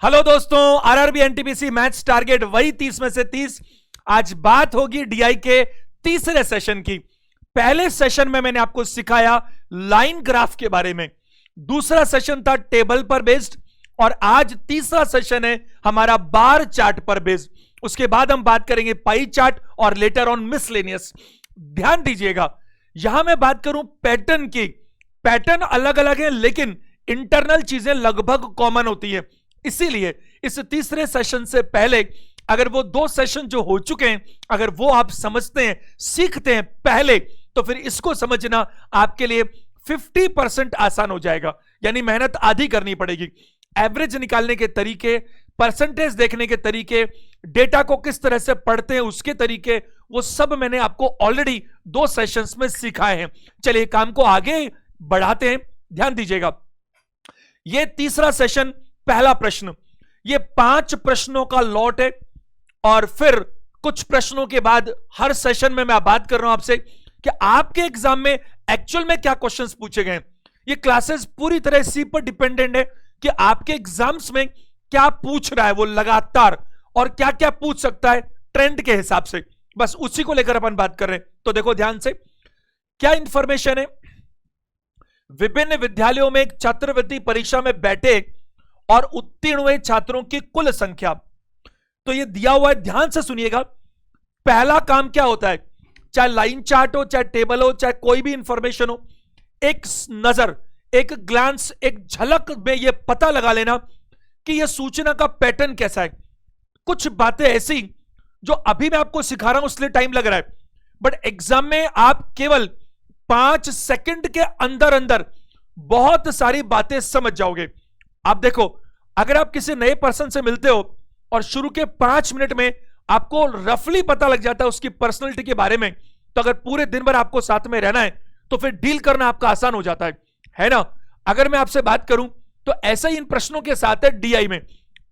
Hello दोस्तों, RRB NTPC maths target वही 30 में से 30। आज बात होगी डीआई के तीसरे सेशन की। पहले सेशन में मैंने आपको सिखाया लाइन ग्राफ के बारे में, दूसरा सेशन था टेबल पर बेस्ड, और आज तीसरा सेशन है हमारा बार चार्ट पर बेस्ड। उसके बाद हम बात करेंगे पाई चार्ट और लेटर ऑन मिसलेनियस। ध्यान दीजिएगा, यहां मैं बात करूं पैटर्न की। पैटर्न अलग अलग है लेकिन इंटरनल चीजें लगभग कॉमन होती है। इसीलिए इस तीसरे सेशन से पहले अगर वो दो सेशन जो हो चुके हैं अगर वो आप समझते हैं, सीखते हैं पहले, तो फिर इसको समझना आपके लिए 50% आसान हो जाएगा। यानी मेहनत आधी करनी पड़ेगी। एवरेज निकालने के तरीके, परसेंटेज देखने के तरीके, डेटा को किस तरह से पढ़ते हैं उसके तरीके, वो सब मैंने आपको ऑलरेडी दो सेशंस में सिखाए हैं। चलिए काम को आगे बढ़ाते हैं। ध्यान दीजिएगा, ये तीसरा सेशन, पहला प्रश्न, ये 5 प्रश्नों का लॉट है। और फिर कुछ प्रश्नों के बाद हर सेशन में मैं बात कर रहा हूं आपसे कि आपके एग्जाम में एक्चुअल में क्या क्वेश्चंस पूछे गए। ये क्लासेस पूरी तरह इसी पर डिपेंडेंट है कि आपके एग्जाम्स में क्या पूछ रहा है वो लगातार, और क्या क्या पूछ सकता है ट्रेंड के हिसाब से। बस उसी को लेकर अपन बात कर रहे हैं। तो देखो ध्यान से, क्या इंफॉर्मेशन है। विभिन्न विद्यालयों में छात्रवृत्ति परीक्षा में बैठे और उत्तीर्ण हुए छात्रों की कुल संख्या, तो ये दिया हुआ है, ध्यान से सुनिएगा। पहला काम क्या होता है, चाहे लाइन चार्ट हो, चाहे टेबल हो, चाहे कोई भी इंफॉर्मेशन हो, एक नजर, एक ग्लांस, एक झलक में यह पता लगा लेना कि यह सूचना का पैटर्न कैसा है। कुछ बातें ऐसी जो अभी मैं आपको सिखा रहा हूं इसलिए टाइम लग रहा है, बट एग्जाम में आप केवल 5 सेकंड के अंदर अंदर बहुत सारी बातें समझ जाओगे। आप देखो, अगर आप किसी नए पर्सन से मिलते हो और शुरू के 5 मिनट में आपको रफली पता लग जाता है उसकी पर्सनैलिटी के बारे में, तो अगर पूरे दिन भर आपको साथ में रहना है तो फिर डील करना आपका आसान हो जाता है ना। अगर मैं आपसे बात करूं तो ऐसा ही इन प्रश्नों के साथ है डीआई में,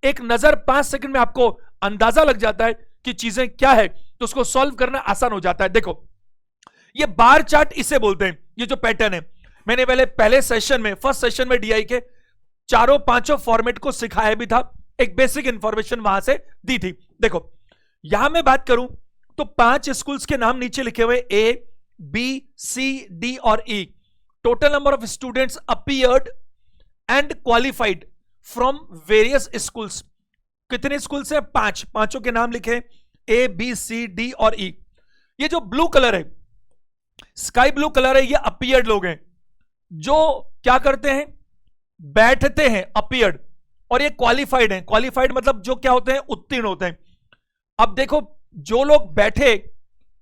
एक नजर 5 सेकंड में आपको अंदाजा लग जाता है कि चीजें क्या है, तो उसको सॉल्व करना आसान हो जाता है। देखो, ये बार चार्ट इसे बोलते हैं। ये जो पैटर्न है, मैंने पहले सेशन में, फर्स्ट सेशन में डीआई के चारों 5 फॉर्मेट को सिखाया भी था, एक बेसिक इंफॉर्मेशन वहां से दी थी। देखो, यहां मैं बात करूं तो 5 स्कूल्स के नाम नीचे लिखे हुए, ए, बी, सी, डी और E. Total number of students appeared and qualified from various schools. कितने स्कूल से? 5। पांचों के नाम लिखे, ए, बी, सी, डी और ई। ये जो ब्लू कलर है, स्काई ब्लू कलर है, ये अपीयर्ड लोग हैं जो क्या करते हैं, बैठते हैं, अपीयर्ड। और ये क्वालिफाइड हैं। क्वालिफाइड मतलब जो क्या होते हैं, उत्तीर्ण होते हैं। अब देखो, जो लोग बैठे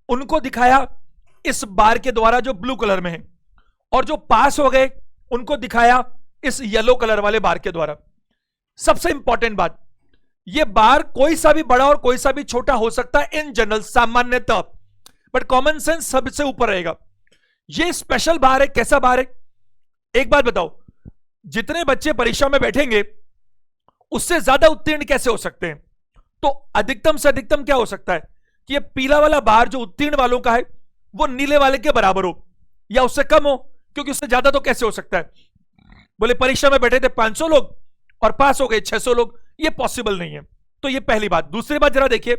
उनको दिखाया इस बार के द्वारा जो ब्लू कलर में है, और जो पास हो गए उनको दिखाया इस येलो कलर वाले बार के द्वारा। सबसे इंपॉर्टेंट बात, ये बार कोई सा भी बड़ा और कोई सा भी छोटा हो सकता है इन जनरल, सामान्यतः, बट कॉमन सेंस सबसे ऊपर रहेगा। ये स्पेशल बार है। कैसा बार है, एक बात बताओ, जितने बच्चे परीक्षा में बैठेंगे उससे ज्यादा उत्तीर्ण कैसे हो सकते हैं? तो अधिकतम से अधिकतम क्या हो सकता है कि ये पीला वाला बार जो उत्तीर्ण वालों का है वो नीले वाले के बराबर हो या उससे कम हो, क्योंकि उससे ज्यादा तो कैसे हो सकता है? बोले परीक्षा में बैठे थे 500 लोग और पास हो गए 600 लोग, ये पॉसिबल नहीं है। तो ये पहली बात। दूसरी बात, जरा देखिए,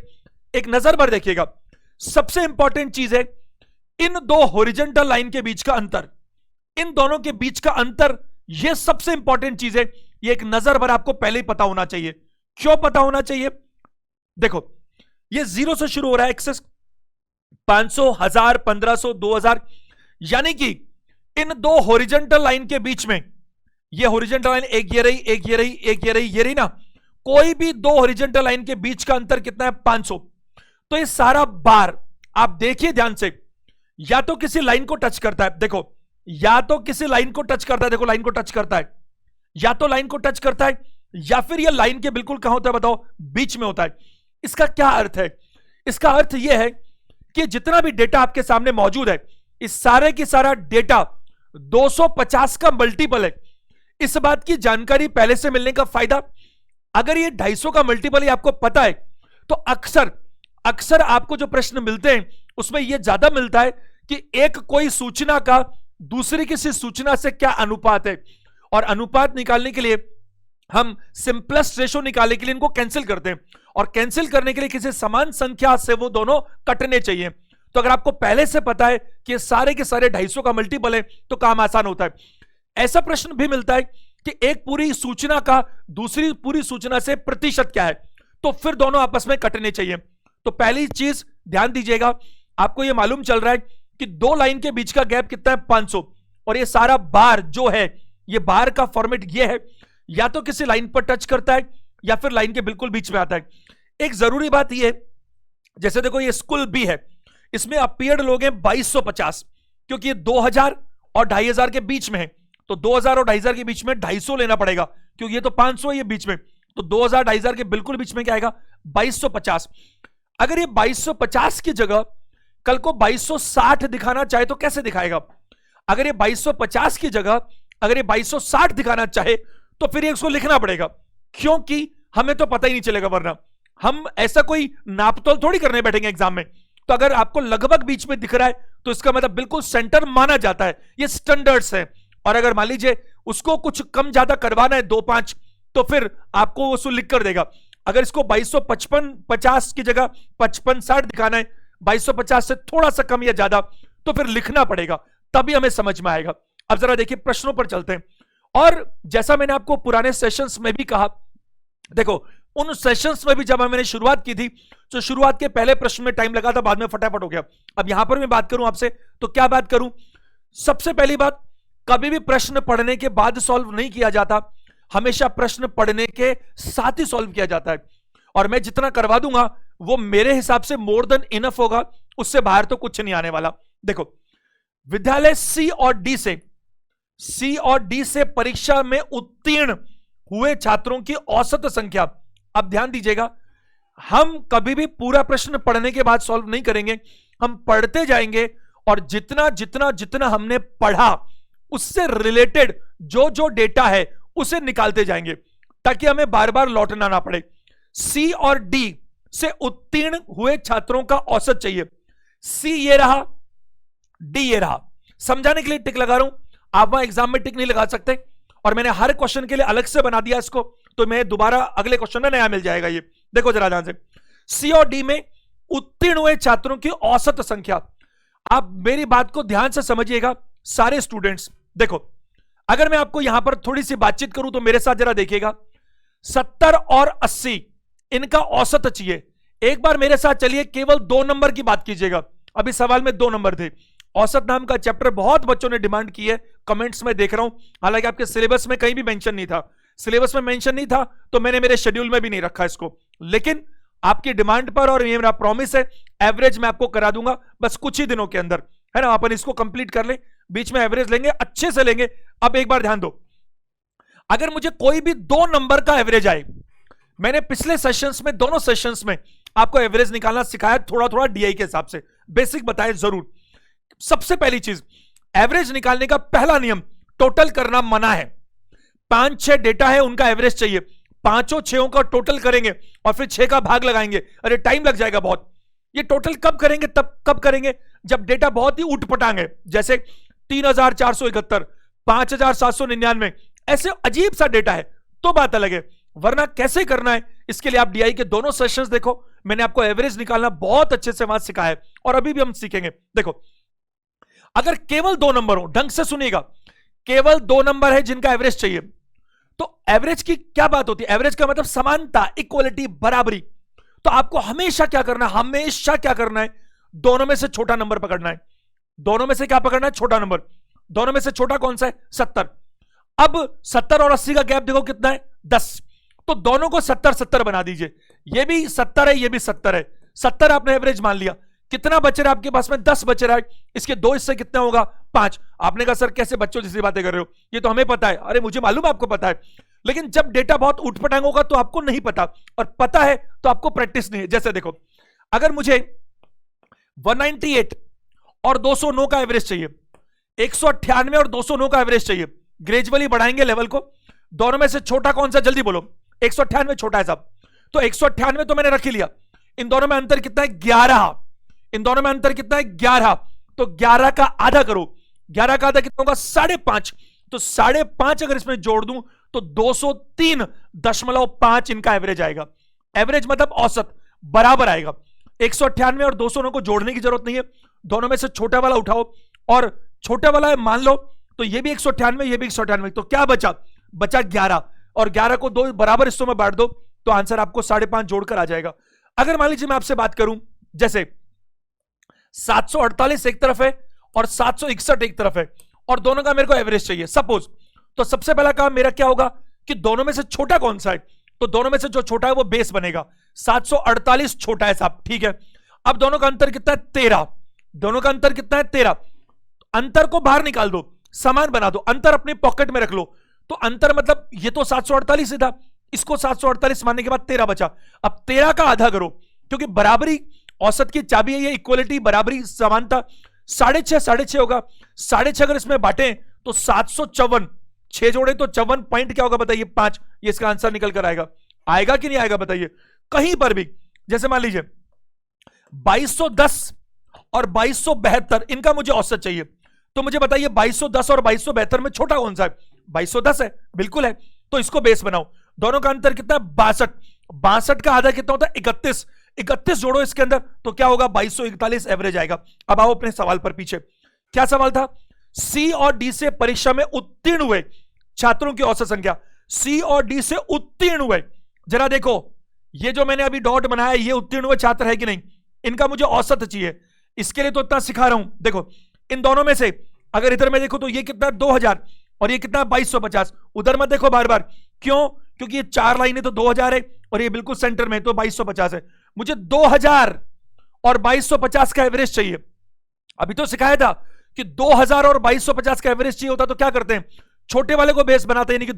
एक नजर भर देखिएगा। सबसे इंपॉर्टेंट चीज है इन दो हॉरिजॉन्टल लाइन के बीच का अंतर, इन दोनों के बीच का अंतर, यह सबसे इंपॉर्टेंट चीज है। ये एक नजर भर आपको पहले ही पता होना चाहिए। क्यों पता होना चाहिए? देखो, ये 0 से शुरू हो रहा है, एक्सेस 500, 1000, 1500, 2000, यानी कि इन दो हॉरिजॉन्टल लाइन के बीच में, ये हॉरिजॉन्टल लाइन एक ये रही, एक ये रही, एक ये रही, ये रही ना, कोई भी दो हॉरिजॉन्टल लाइन के बीच का अंतर कितना है? 500। तो ये सारा बार आप देखिए ध्यान से, या तो किसी लाइन को टच करता है, देखो, या तो किसी लाइन को टच करता है, देखो लाइन को टच करता है, या तो लाइन को टच करता है, या फिर ये लाइन के बिल्कुल कहां होता है बताओ? बीच में होता है। इसका क्या अर्थ है? इसका अर्थ यह है कि जितना भी डेटा आपके सामने मौजूद है, इस सारे की सारा डेटा 250 का मल्टीपल है। इस बात की जानकारी पहले से मिलने का फायदा, अगर ये 250 का मल्टीपल ही आपको पता है तो अक्सर आपको जो प्रश्न मिलते हैं उसमें यह ज्यादा मिलता है कि एक कोई सूचना का दूसरी किसी सूचना से क्या अनुपात है, और अनुपात निकालने के लिए हम सिंपलेस्ट रेशो निकालने के लिए इनको कैंसिल करते हैं, और कैंसिल करने के लिए किसी समान संख्या से वो दोनों कटने चाहिए। तो अगर आपको पहले से पता है कि सारे के सारे 250 का मल्टीपल है तो काम आसान होता है। ऐसा प्रश्न भी मिलता है कि एक पूरी सूचना का दूसरी पूरी सूचना से प्रतिशत क्या है, तो फिर दोनों आपस में कटने चाहिए। तो पहली चीज ध्यान दीजिएगा, आपको यह मालूम चल रहा है कि दो लाइन के बीच का गैप कितना है, 500, और ये सारा बार जो है, ये बार का फॉर्मेट ये है, या तो किसी लाइन पर टच करता है या फिर लाइन के बिल्कुल बीच में आता है। एक जरूरी बात ये, जैसे देखो ये स्कूल बी है, इसमें अपीयर्ड लोग हैं 2250, क्योंकि ये 2000 और 2500 के बीच में है, तो 2000 और 2500 के बीच में 250 लेना पड़ेगा, क्योंकि ये तो 500 है ये बीच में, तो 2000 2500 के बिल्कुल बीच में क्या आएगा, 2250। अगर ये 2250 की जगह कल को 2260 दिखाना चाहे तो कैसे दिखाएगा? अगर ये 2250 की जगह अगर ये 2260 दिखाना चाहे तो फिर ये इसको लिखना पड़ेगा, क्योंकि हमें तो पता ही नहीं चलेगा, वरना हम ऐसा कोई नापतोल थोड़ी करने बैठेंगे एग्जाम में। तो अगर आपको लगभग बीच में दिख रहा है तो इसका मतलब बिल्कुल सेंटर माना जाता है, ये स्टैंडर्ड्स है। और अगर मान लीजिए उसको कुछ कम ज्यादा करवाना है 2-5, तो फिर आपको वो लिख कर देगा। अगर इसको 2255 की जगह 5560 दिखाना है, 2250 से थोड़ा सा कम या ज्यादा, तो फिर लिखना पड़ेगा, तभी हमें समझ में आएगा। अब जरा देखिए प्रश्नों पर चलते हैं। और जैसा मैंने आपको पुराने सेशंस में भी कहा, देखो उन सेशंस में भी जब मैंने शुरुआत की थी तो शुरुआत के पहले प्रश्न में टाइम लगा था, बाद में फटाफट हो गया। अब यहां पर मैं बात करूं आपसे, तो क्या बात करूं? सबसे पहली बात, कभी भी प्रश्न पढ़ने के बाद सॉल्व नहीं किया जाता, हमेशा प्रश्न पढ़ने के साथ ही सॉल्व किया जाता है। और मैं जितना करवा दूंगा वो मेरे हिसाब से मोर देन इनफ होगा, उससे बाहर तो कुछ नहीं आने वाला। देखो, विद्यालय सी और डी से परीक्षा में उत्तीर्ण हुए छात्रों की औसत संख्या। अब ध्यान दीजिएगा, हम कभी भी पूरा प्रश्न पढ़ने के बाद सॉल्व नहीं करेंगे, हम पढ़ते जाएंगे और जितना जितना जितना हमने पढ़ा उससे रिलेटेड जो जो डेटा है उसे निकालते जाएंगे, ताकि हमें बार बार लौटना ना पड़े। सी और डी से उत्तीर्ण हुए छात्रों का औसत चाहिए। सी ये रहा, डी ये रहा। समझाने के लिए टिक लगा रहा हूं, आप वहां एग्जाम में टिक नहीं लगा सकते, और मैंने हर क्वेश्चन के लिए अलग से बना दिया इसको, तो मैं दोबारा अगले क्वेश्चन में नया मिल जाएगा। ये देखो जरा ध्यान से, सी और डी में उत्तीर्ण हुए छात्रों की औसत संख्या। आप मेरी बात को ध्यान से समझिएगा सारे स्टूडेंट्स। देखो, अगर मैं आपको यहां पर थोड़ी सी बातचीत करूं तो मेरे साथ जरा देखिएगा, 70 और 80 इनका औसत चाहिए। एक बार मेरे साथ चलिए, केवल 2 नंबर की बात कीजिएगा। अभी सवाल में 2 नंबर थे। औसत नाम का चैप्टर बहुत बच्चों ने डिमांड की है, कमेंट्स में देख रहा हूं, हालांकि आपके सिलेबस में कहीं भी मेंशन नहीं था। सिलेबस में मेंशन नहीं था तो मैंने मेरे शेड्यूल में भी नहीं रखा इसको, लेकिन आपकी डिमांड पर और ये मेरा प्रॉमिस है, एवरेज मैं आपको करा दूंगा बस कुछ ही दिनों के अंदर, है ना। अपन इसको कंप्लीट कर ले, बीच में एवरेज लेंगे, अच्छे से लेंगे। अब एक बार ध्यान दो, अगर मुझे कोई भी 2 नंबर का एवरेज आए, मैंने पिछले सेशंस में, दोनों सेशंस में आपको एवरेज निकालना सिखाया, थोड़ा थोड़ा डीआई के हिसाब से, बेसिक बताए जरूर। सबसे पहली चीज, एवरेज निकालने का पहला नियम, टोटल करना मना है। 5-6 डेटा है, उनका एवरेज चाहिए, 5-6 का टोटल करेंगे और फिर 6 का भाग लगाएंगे, अरे टाइम लग जाएगा बहुत। ये टोटल कब करेंगे? तब कब करेंगे जब डेटा बहुत ही उठपटांग है, जैसे 3471, 5799, ऐसे अजीब सा डेटा है तो बात अलग है, वरना कैसे करना है इसके लिए आप डीआई के दोनों सेशंस देखो, मैंने आपको एवरेज निकालना बहुत अच्छे से वहां सिखाया है, और अभी भी हम सीखेंगे। देखो, अगर केवल 2 नंबर हो, ढंग से सुनिएगा, केवल 2 नंबर है जिनका एवरेज चाहिए, तो एवरेज की क्या बात होती है? एवरेज का मतलब समानता, इक्वलिटी, बराबरी। तो आपको हमेशा क्या करना है? हमेशा क्या करना है? दोनों में से छोटा नंबर पकड़ना है। दोनों में से क्या पकड़ना है? छोटा नंबर। दोनों में से छोटा कौन सा है? 70। अब 70 और 80 का गैप देखो कितना है? 10। तो दोनों को 70-70 बना दीजिए, ये भी 70 है, ये भी 70 है। 70 आपने एवरेज मान लिया, कितना बच रहा है आपके पास में? 10 बच रहा है। इसके 2 हिस्से कितना होगा? 5। आपने कहा सर कैसे बच्चों जैसी बातें कर रहे हो, ये तो हमें पता है। अरे मुझे मालूम आपको पता है, लेकिन जब डेटा बहुत उठपटांग होगा तो आपको नहीं पता, और पता है तो आपको प्रैक्टिस नहीं है। जैसे देखो, अगर मुझे 198 और 209 का एवरेज चाहिए, 198 और 209 का एवरेज चाहिए, ग्रेजुअली बढ़ाएंगे लेवल को। दोनों में से छोटा कौन सा? जल्दी बोलो। 198 छोटा है साहब, तो 198 तो मैंने रख ही लिया। इन दोनों में अंतर कितना है? 11। इन दोनों में अंतर कितना है? 11। तो 11 का आधा करो, 11 का आधा कितना होगा? 5.5। तो 5.5 अगर इसमें जोड़ दूं तो 203.5 इनका एवरेज आएगा। एवरेज मतलब औसत बराबर आएगा। 198 और 200 को जोड़ने की जरूरत नहीं है, दोनों में से छोटा वाला उठाओ और छोटा वाला मान लो तो ये भी 198, ये भी 198, तो क्या बचा? बचा 11, और 11 को दो बराबर हिस्सों में बांट दो तो आंसर आपको 5.5 जोड़कर आ जाएगा। अगर मान लीजिए मैं आपसे बात करूं, जैसे 748 एक तरफ है और 761 एक तरफ है और दोनों का मेरे को एवरेज चाहिए सपोज, तो सबसे पहला काम मेरा क्या होगा कि दोनों में से छोटा कौन सा है, तो दोनों में से जो छोटा है वो बेस बनेगा। 748 छोटा है साहब, ठीक है। अब दोनों का अंतर कितना है? 13। दोनों का अंतर कितना है? 13। अंतर को बाहर निकाल दो, समान बना दो, अंतर अपनी पॉकेट में रख लो। तो अंतर मतलब ये तो 748 ही था, इसको 748 मानने के बाद 13 बचा। अब 13 का आधा करो, क्योंकि बराबरी औसत की चाबी है, ये इक्वलिटी, बराबरी, समानता। 6.5 होगा, 6.5 अगर इसमें बांटे तो 754, 6 जोड़े तो 54 पॉइंट क्या होगा बताइए? 5। ये इसका आंसर निकल कर आएगा। आएगा कि नहीं आएगा बताइए? कहीं पर भी जैसे मान लीजिए 2210 और 2272 इनका मुझे औसत चाहिए, तो मुझे बताइए 2210 और 2272 में छोटा कौन सा है? 2210 है, बिल्कुल है। तो इसको बेस बनाओ। दोनों का अंतर कितना है? 62। 62 का आधा कितना होता है? 31। 31 जोड़ो इसके अंदर तो क्या होगा? 2241 एवरेज आएगा। अब आओ अपने सवाल पर पीछे। क्या सवाल था? सी और डी से परीक्षा में उत्तीर्ण हुए छात्रों की औसत संख्या। सी और डी से उत्तीर्ण हुए, जरा देखो ये जो मैंने अभी डॉट बनाया ये उत्तीर्ण हुए छात्र है कि नहीं? इनका मुझे औसत चाहिए, इसके लिए तो इतना सिखा रहा हूं। देखो इन दोनों में से अगर इधर में देखो तो ये कितना 2000 और ये कितना 2250। उधर मत देखो बार बार, क्यों? क्योंकि ये 4 लाइनें तो 2000 है और ये बिल्कुल सेंटर में तो 2250 है। मुझे 2000 और 2250 का एवरेज चाहिए। अभी तो सिखाया था कि 2000 और 2250 का एवरेज चाहिए होता तो क्या करते हैं? छोटे वाले को बेस बनाते हैं, यानी कि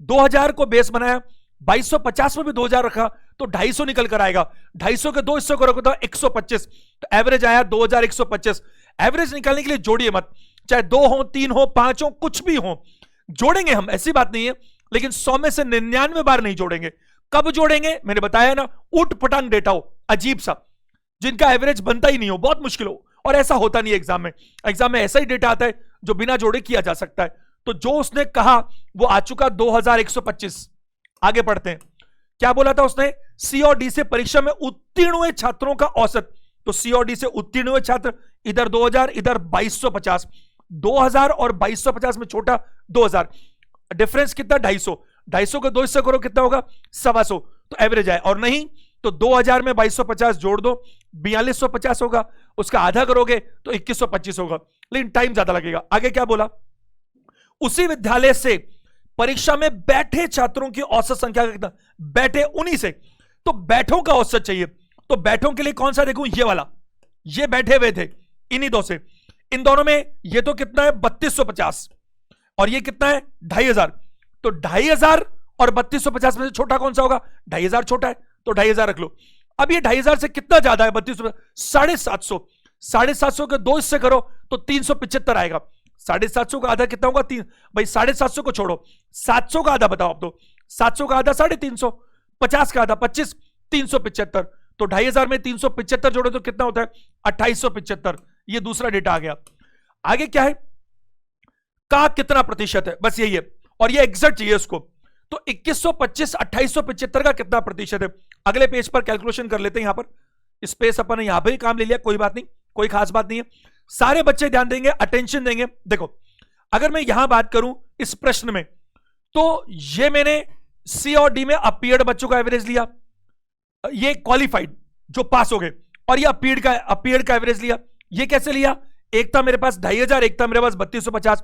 2000 को बेस बनाया, 2250 में भी 2000 रखा तो 250 निकल कर आएगा। 250 के दो हिस्सों को रखो तो 125, तो एवरेज आया 2125। एवरेज निकालने के लिए जोड़िए मत, चाहे 2 हो, 3 हो, 5 हो, कुछ भी हो, जोड़ेंगे हम, ऐसी बात नहीं है, लेकिन 100 में से 99 बार नहीं जोड़ेंगे। कब जोड़ेंगे? मैंने बताया ना, उठ पटांग डेटा हो, अजीब सा, जिनका एवरेज बनता ही नहीं हो, बहुत मुश्किल हो, और ऐसा होता नहीं है एग्जाम में। एग्जाम में ऐसा ही डेटा आता है जो बिना जोड़े किया जा सकता है। तो जो उसने कहा वो आ चुका 2125। आगे पढ़ते हैं। क्या बोला था उसने? सी और डी से परीक्षा में उत्तीर्ण हुए छात्रों का औसत। तो सी और डी से उत्तीर्ण हुए छात्र, इधर 2000, इधर 2250। 2000 और 2250 में छोटा 2000, डिफरेंस कितना? 250। 250 को 2 हिस्से करो कितना होगा? 125, तो एवरेज आए। और नहीं तो 2000 में 2250 जोड़ दो, 4250 होगा, उसका आधा करोगे तो 2125 होगा, लेकिन टाइम ज्यादा लगेगा। आगे क्या बोला? उसी विद्यालय से परीक्षा में बैठे छात्रों की औसत संख्या कितना? बैठे उन्हीं से, तो बैठों का औसत चाहिए। तो बैठों के लिए कौन सा देखूं? ये वाला, ये बैठे हुए थे इन्हीं दो से। इन दोनों में ये तो कितना है? 3250 और ये कितना है? 2500। तो 2500 और 3250 में से छोटा कौन सा होगा? 2500 छोटा है, तो 2500 रख लो। अब ये 2500 से कितना ज्यादा है? 3250, 750। 750 के 2 हिस्से करो तो 375 आएगा। 750 का आधा कितना होगा? 3। भाई 750 को छोड़ो, 700 का आधा बताओ आप तो। 700 का आधा 350, 50 का आधा 25, 375। तो 2500 में 375 जोड़ो तो कितना होता है? 2875। ये दूसरा डेटा आ गया। आगे क्या है? का कितना प्रतिशत है, बस यही है, और ये एग्जैक्ट चाहिए उसको। तो 2125 2875 का कितना प्रतिशत है? अगले पेज पर कैलकुलेशन कर लेते हैं। यहां पर स्पेस अपन ने यहां पर ही काम ले लिया, कोई बात नहीं, कोई खास बात नहीं है। सारे बच्चे ध्यान देंगे, अटेंशन देंगे। देखो अगर मैं यहां बात करूं इस प्रश्न में, तो ये मैंने सी और डी में अपीयर्ड बच्चों का एवरेज लिया, ये क्वालिफाइड जो पास हो गए, और ये अपीयर्ड का एवरेज लिया। ये कैसे लिया? एक था मेरे पास 2500, एक था मेरे पास 3250।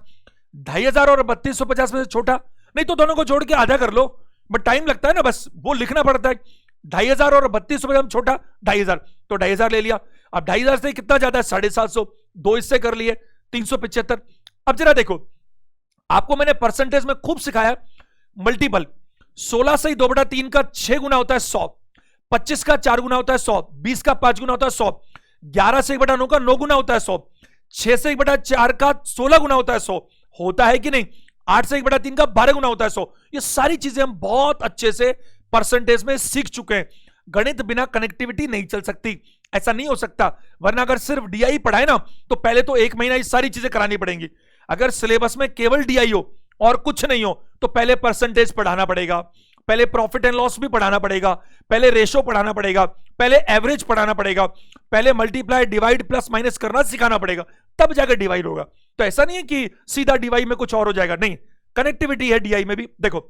2500 और 3250 में से छोटा, नहीं तो दोनों को जोड़ के आधा कर लो, बट टाइम लगता है ना, बस वो लिखना पड़ता है। 2500 और 3250 में छोटा 2500, तो 2500 ले लिया। अब 2500 से कितना ज्यादा है? 750, 2 हिस्से कर लिए 375। अब जरा देखो, आपको मैंने परसेंटेज में खूब सिखाया, मल्टीपल। 16 से 2/3 का 6 गुना होता है 100, 25 का 4 गुना होता है 100, 20 का 5 गुना होता है 100, 11 से 1/9 का 9 गुना होता है 100, 6 से 1/4 का 16 गुना होता है 100, होता है कि नहीं? 8 से 1/3 का 12 गुना होता है 100। ये सारी चीजें हम बहुत अच्छे से परसेंटेज में सीख चुके हैं। गणित बिना कनेक्टिविटी नहीं चल सकती, ऐसा नहीं हो सकता। वरना अगर सिर्फ डीआई पढ़ाए ना तो पहले तो 1 महीना ये सारी चीजें करानी पड़ेंगी। अगर सिलेबस में केवल डीआई हो और कुछ नहीं हो तो पहले परसेंटेज पढ़ाना पड़ेगा, पहले प्रॉफिट एंड लॉस भी पढ़ाना पड़ेगा, पहले रेशो पढ़ाना पड़ेगा, पहले एवरेज पढ़ाना पड़ेगा, पहले मल्टीप्लाई डिवाइड प्लस माइनस करना सिखाना पड़ेगा, तब जाकर डिवाइड होगा। तो ऐसा नहीं है कि सीधा डिवाइड में कुछ और हो जाएगा, नहीं, कनेक्टिविटी है डीआई में भी। देखो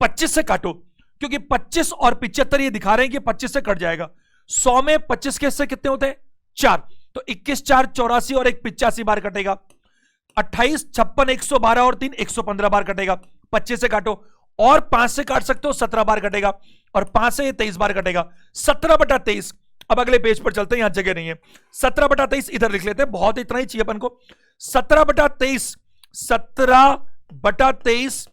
25 से काटो, क्योंकि 25 और 75 ये दिखा रहे हैं कि 25 से कट जाएगा। 100 में 25 के हिस्से कितने होते हैं? 4, तो 21 4 84 और 1 85 बार कटेगा। 28 56 112 और 3 115 बार कटेगा। 25 से काटो, और 5 से काट सकते हो, 17 बार कटेगा, और 5 से 23 बार कटेगा। 17/23। अब अगले पेज पर चलते हैं, यहां जगह नहीं है। 17/23 इधर लिख लेते हैं, बहुत इतना ही चाहिए अपन को। 17/23, 17/23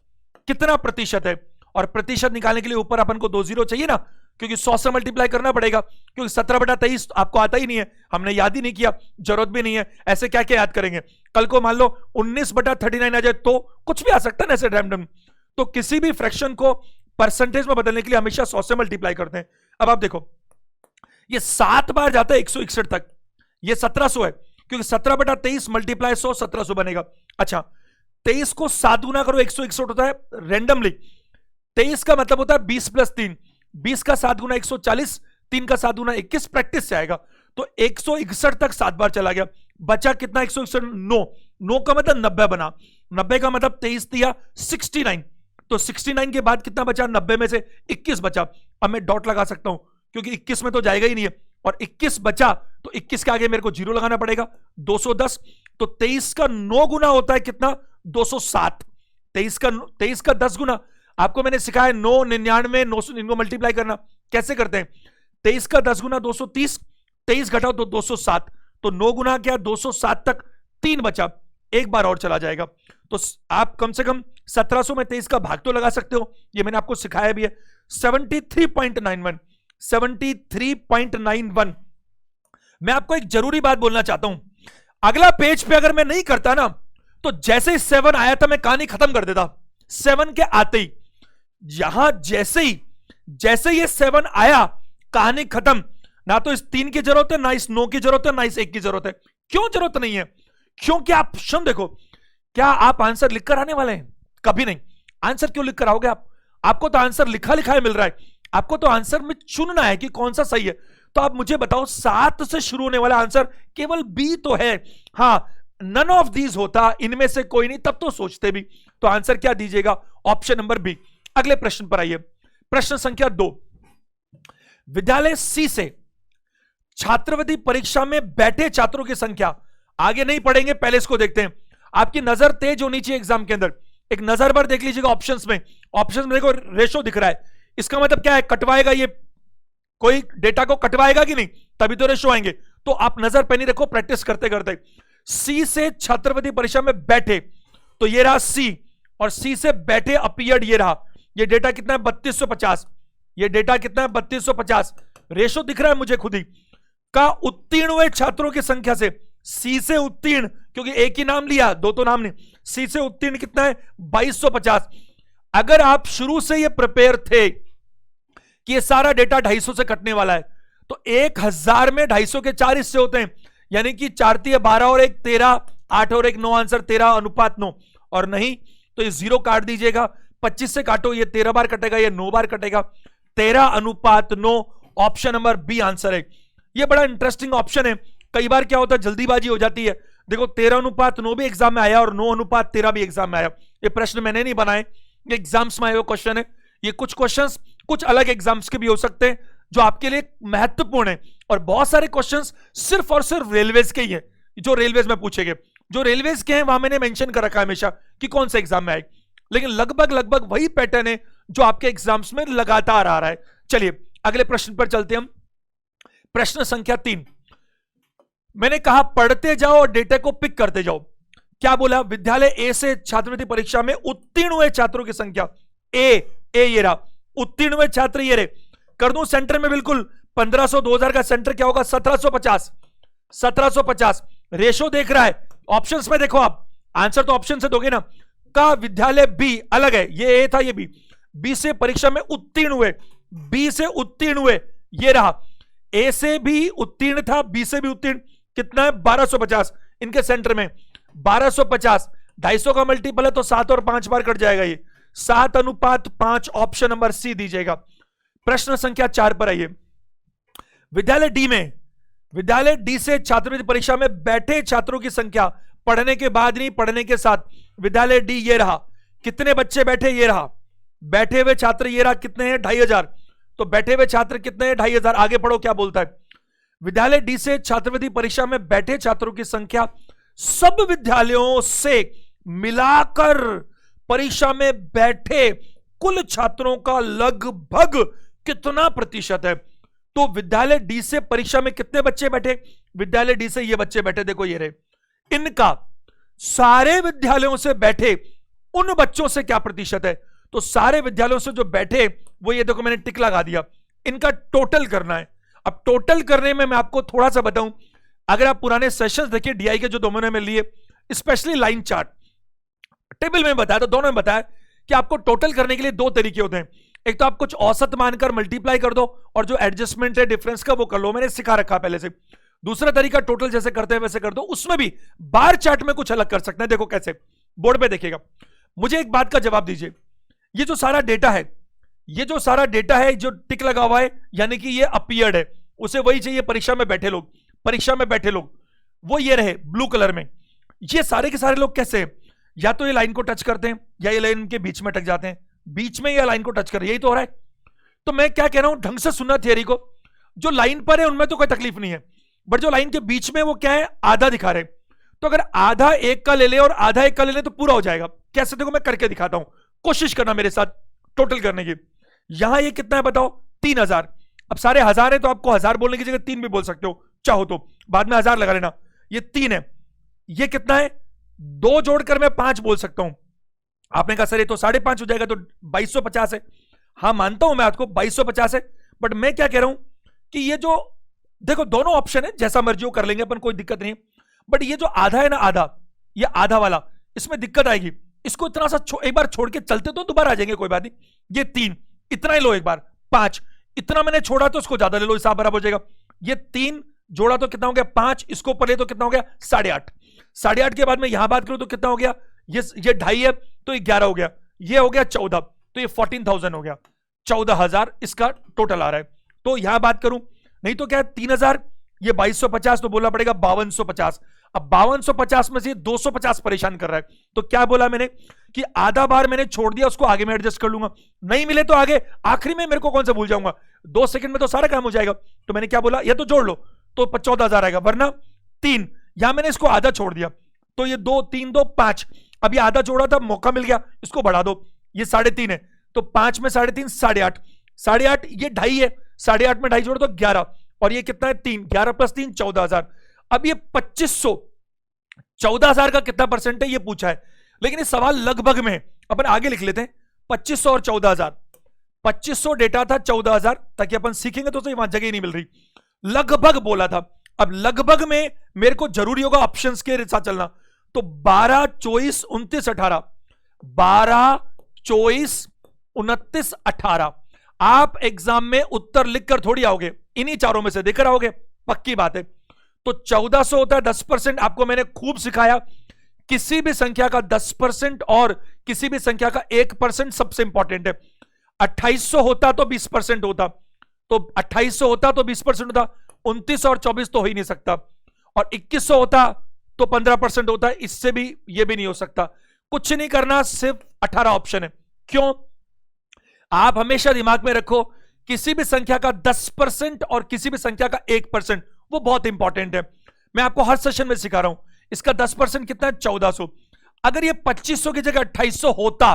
कितना प्रतिशत है? और प्रतिशत निकालने के लिए ऊपर अपन को 2 जीरो चाहिए ना, क्योंकि 100 से मल्टीप्लाई करना पड़ेगा, क्योंकि 17/23 आपको आता ही नहीं है, हमने याद ही नहीं किया, जरूरत भी नहीं है। ऐसे क्या क्या याद करेंगे? कल को मान लो 19/39 आ जाए तो कुछ भी आ सकता है ना ऐसे रैंडम। तो किसी भी फ्रैक्शन को परसेंटेज में बदलने के लिए हमेशा 100 से मल्टीप्लाई करते हैं। अब आप देखो, ये 7 बार जाता है 161 तक, ये 1700 है, क्योंकि 17/23 मल्टीप्लाई 100 1700 बनेगा। अच्छा, 23 को 7 गुना करो, 161 होता है रैंडमली। 23 का मतलब होता है 20 + 3, 20 का 7 गुना 140, 3 का 7 गुना 21, प्रैक्टिस से आएगा। तो 161 तक 7 बार चला गया, बचा कितना? 161, 9 का मतलब 90 बना, 90 का मतलब 23 दिया 69, तो 69 के बाद कितना बचा? 90 में से 21 बचा। अब मैं डॉट लगा सकता हूं, क्योंकि 21 में तो जाएगा ही नहीं है, और 21 बचा तो 21 के आगे मेरे को 0 लगाना पड़ेगा। 210, तो 23 का 9 गुना होता है कितना? 207। 23 का 10 गुना आपको मैंने सिखाया, 9 99 900 इनको मल्टीप्लाई करना कैसे करते हैं। 23 का 10 गुना 230, 23 घटाओ तो 207, तो 9 गुना क्या? 207 तक 3 बचा, एक बार और चला जाएगा। तो आप कम से कम 1700 में 23 का भाग तो लगा सकते हो, ये मैंने आपको सिखाया भी है। 73.91, 73.91। मैं आपको एक जरूरी बात बोलना चाहता हूं, अगला पेज पे अगर मैं नहीं करता ना, तो जैसे ही 7 आया था मैं कहानी खत्म कर देता। 7 के आते ही, यहां जैसे ये 7 आया, कहानी खत्म। ना तो इस 3 की जरूरत है, ना इस 9 की जरूरत है, ना इस 1 की जरूरत है। क्यों जरूरत नहीं है? क्योंकि आप सुन देखो, क्या आप आंसर लिखकर आने वाले हैं? कभी नहीं। आंसर क्यों लिखकर आओगे आप? आपको तो आंसर लिखा लिखा है मिल रहा है, आपको तो आंसर में चुनना है कि कौन सा सही है। तो आप मुझे बताओ, 7 से शुरू होने वाला आंसर केवल बी तो है। हां, नन ऑफ दीज होता, इनमें से कोई नहीं, तब तो सोचते भी। तो आंसर क्या दीजिएगा? Option number B. अगले प्रश्न पर आइए, प्रश्न संख्या 2। विद्यालय सी से छात्रवृत्ति परीक्षा में बैठे छात्रों की संख्या, आगे नहीं पढ़ेंगे, पहले इसको देखते हैं। आपकी नजर तेज होनी चाहिए एग्जाम के अंदर, एक नजर भर देख लीजिएगा ऑप्शंस में। ऑप्शंस में देखो रेशो दिख रहा है, इसका मतलब क्या है? कटवाएगा, ये कोई डेटा को कटवाएगा कि नहीं, तभी तो रेशो आएंगे। तो आप नजर पे नहीं रखो, प्रैक्टिस करते करते। सी से छात्रवृत्ति परीक्षा में बैठे, तो ये रहा सी, और सी से बैठे अपीयर्ड ये रहा। ये डेटा कितना है? 3250। ये डेटा कितना है? 3250। रेशो दिख रहा है मुझे खुद ही। का उत्तीर्ण हुए छात्रों की संख्या से, सी से उत्तीर्ण, क्योंकि एक ही नाम लिया, 2 तो नाम नहीं, सी से उत्तीर्ण कितना है? 2250। अगर आप शुरू से ये प्रिपेयर थे कि ये सारा डेटा 250 से कटने वाला है, तो 1000 में 250 के 4 हिस्से होते हैं, यानी कि 4 × 12 और 1 13, 8 और 1 9, आंसर 13:9। और नहीं तो ये 0 काट दीजिएगा। 25 से काटो, ये 13 बार कटेगा, ये 9 बार कटेगा। 13:9, ऑप्शन नंबर बी आंसर है। ये बड़ा इंटरेस्टिंग ऑप्शन है। कई बार क्या होता है, जल्दीबाजी हो जाती है। देखो 13:9 भी एग्जाम में आया और 9:13 भी एग्जाम में आया। ये प्रश्न मैंने नहीं बनाए, ये एग्जाम्स में आए हुए क्वेश्चन है। ये कुछ क्वेश्चंस कुछ अलग एग्जाम्स के भी हो सकते हैं, जो आपके लिए महत्वपूर्ण है। और बहुत सारे क्वेश्चंस सिर्फ और सिर्फ रेलवेज के ही है, जो रेलवेज में पूछे गए। जो रेलवेज के हैं वहां मैंने मेंशन कर रखा है हमेशा कि कौन सा एग्जाम में आए, लेकिन लगभग वही पैटर्न है जो आपके एग्जाम्स में लगातार आ रहा है। चलिए अगले प्रश्न पर चलते हैं हम। प्रश्न संख्या 3। मैंने कहा पढ़ते जाओ और डेटा को पिक करते जाओ। क्या बोला? विद्यालय ए से छात्रवृत्ति परीक्षा में उत्तीर्ण हुए छात्रों की संख्या। ए ये रहा, उत्तीर्ण हुए छात्र ये रहे। कर दूं सेंटर में बिल्कुल 1500, 2000 का सेंटर क्या होगा? 1750। 1750 रेशो देख रहा है, ऑप्शंस में देखो आप, आंसर तो ऑप्शन से दोगे ना। का विद्यालय बी अलग है, ये ए था, ये बी से परीक्षा में उत्तीर्ण हुए, बी से उत्तीर्ण हुए ये रहा। ए से भी उत्तीर्ण था, बी से भी उत्तीर्ण, कितना है? 1250 इनके सेंटर में। 1250 250 का मल्टीपल है तो 7 और 5 बार कट जाएगा, ये 7:5 ऑप्शन नंबर सी दीजिएगा। प्रश्न संख्या 4 पर आइए। विद्यालय डी से छात्रवृत्ति परीक्षा में बैठे छात्रों की संख्या पढ़ने के बाद नहीं, पढ़ने के साथ। विद्यालय डी ये रहा, कितने बच्चे बैठे, ये रहा, बैठे हुए छात्र ये रहा, कितने हैं 2500, तो बैठे हुए छात्र कितने हैं 2500। आगे पढ़ो क्या बोलता है। विद्यालय डी से छात्रवृत्ति परीक्षा में बैठे छात्रों की संख्या सब विद्यालयों से मिलाकर परीक्षा में बैठे कुल छात्रों का लगभग कितना प्रतिशत है। तो विद्यालय डी से परीक्षा में कितने बच्चे बैठे, विद्यालय डी से ये बच्चे बैठे, देखो ये रहे, इनका सारे विद्यालयों से बैठे उन बच्चों से क्या प्रतिशत है। तो सारे विद्यालयों से जो बैठे वो ये देखो मैंने टिक लगा दिया, इनका टोटल करना है। अब टोटल करने में मैं आपको थोड़ा सा बताऊं, अगर आप पुराने सेशंस देखिए डीआई के जो 2 महीने में लिए, स्पेशली लाइन चार्ट टेबल में बताया, तो दोनों में बताया कि आपको टोटल करने के लिए 2 तरीके होते हैं। एक तो आप कुछ औसत मानकर मल्टीप्लाई कर दो और जो एडजस्टमेंट है डिफरेंस का वो कर लो, मैंने सिखा रखा पहले से। दूसरा तरीका टोटल जैसे करते हैं वैसे कर दो, उसमें भी बार चार्ट में कुछ अलग कर सकते हैं। देखो कैसे, बोर्ड पे देखिएगा। मुझे एक बात का जवाब दीजिए, ये जो सारा डेटा है, ये जो सारा डेटा है जो टिक लगा हुआ है, यानी कि ये अपीयर्ड है, उसे वही चाहिए परीक्षा में बैठे लोग। परीक्षा में बैठे लोग वो ये रहे ब्लू कलर में, ये सारे के सारे लोग कैसे, या तो ये लाइन को टच करते हैं या ये लाइन के बीच में टक जाते हैं, बीच में या लाइन को टच कर, यही तो हो रहा है। तो मैं क्या कह रहा हूं, ढंग से सुनना थियरी को। जो लाइन पर है उनमें तो कोई तकलीफ नहीं है, बट जो लाइन के बीच में वो क्या है, आधा दिखा रहे। तो अगर आधा एक का ले ले और आधा एक का ले ले तो पूरा हो जाएगा। कैसे, देखो मैं करके दिखाता हूं, कोशिश करना मेरे साथ टोटल करने की। यहां ये कितना है बताओ, 3000। अब सारे 1000 है तो आपको 1000 बोलने की जगह 3 भी बोल सकते हो चाहो तो, बाद में 1000 लगा लेना। ये 3 है, ये कितना है, 2 जोड़कर मैं 5 बोल सकता हूं। आपने कहा सर ये तो 5.5 हो जाएगा, तो 2250 है। हाँ मानता हूं मैं आपको 2250 है, बट मैं क्या कह रहा हूं कि ये जो देखो दोनों ऑप्शन है, जैसा मर्जी हो कर लेंगे अपन, कोई दिक्कत नहीं। बट ये जो आधा है ना, आधा, ये आधा वाला, इसमें दिक्कत आएगी। इसको इतना सा एक बार छोड़ के चलते तो दोबारा आ जाएंगे, कोई बात नहीं। ये 3 इतना ही लो, एक बार 5 इतना मैंने छोड़ा तो इसको ज्यादा ले लो, हिसाब बराबर हो जाएगा। ये 3 जोड़ा तो कितना हो गया 5, इसको ऊपर ले तो कितना हो गया 8.5। 8.5 के बाद में यहां बात करूं तो कितना हो गया, ये 2.5 है तो ये 11 हो गया, ये हो गया 14, तो ये 14,000 हो गया, 14,000 इसका टोटल आ रहा है। तो यहां बात करूं, नहीं तो क्या है 3,000, ये 2250, तो बोलना पड़ेगा 5250। अब 5250 में से 250 परेशान कर रहा है, तो क्या बोला मैंने कि आधा बार मैंने छोड़ दिया, उसको आगे में एडजस्ट कर लूंगा, नहीं मिले तो आगे, आखिरी में मेरे को कौन सा भूल जाऊंगा, 2 सेकंड में तो सारा काम हो जाएगा। तो मैंने क्या बोला, या तो जोड़ लो तो 14,000 आएगा, वरना 3, यहां मैंने इसको आधा छोड़ दिया, तो ये 2 3 2 5, अभी आधा जोड़ा था, मौका मिल गया, इसको बढ़ा दो, ये 3.5 है, तो 5 में 3.5 8.5, 8.5 ये 2.5 है, 8.5 में 2.5 जोड़ दो 11, और ये कितना है 3, 11 + 3 14,000। अब ये 2500, 14,000 का कितना परसेंट है ये पूछा है, लेकिन ये सवाल लगभग में है, अपन आगे लिख लेते हैं 2500 और 14,000। 2500 डेटा था, 14,000, ताकि अपन सीखेंगे तो सही, वहां जगह नहीं मिल रही, लगभग बोला था। अब लगभग में मेरे को जरूरी होगा ऑप्शंस के साथ चलना, तो 12 24 29 18, 12 24 29 18। आप एग्जाम में उत्तर लिखकर थोड़ी आओगे, इन्हीं चारों में से देकर आओगे, पक्की बात है। तो 1400 होता है 10%, आपको मैंने खूब सिखाया, किसी भी संख्या का 10% और किसी भी संख्या का 1% सबसे इंपॉर्टेंट है। 2800 होता तो 20% होता, तो 2800 होता तो 20% होता, 29 और 24 तो हो ही नहीं सकता, और 2100 होता तो 15% होता है, इससे भी ये भी नहीं हो सकता। कुछ नहीं करना, सिर्फ 18 ऑप्शन है। क्यों? आप हमेशा दिमाग में रखो, किसी भी संख्या का 10% और किसी भी संख्या का 1%, वो बहुत इंपॉर्टेंट है। मैं आपको हर सेशन में सिखा रहा हूं, इसका 10% कितना है 1400। अगर ये 2500 की जगह 2800 होता,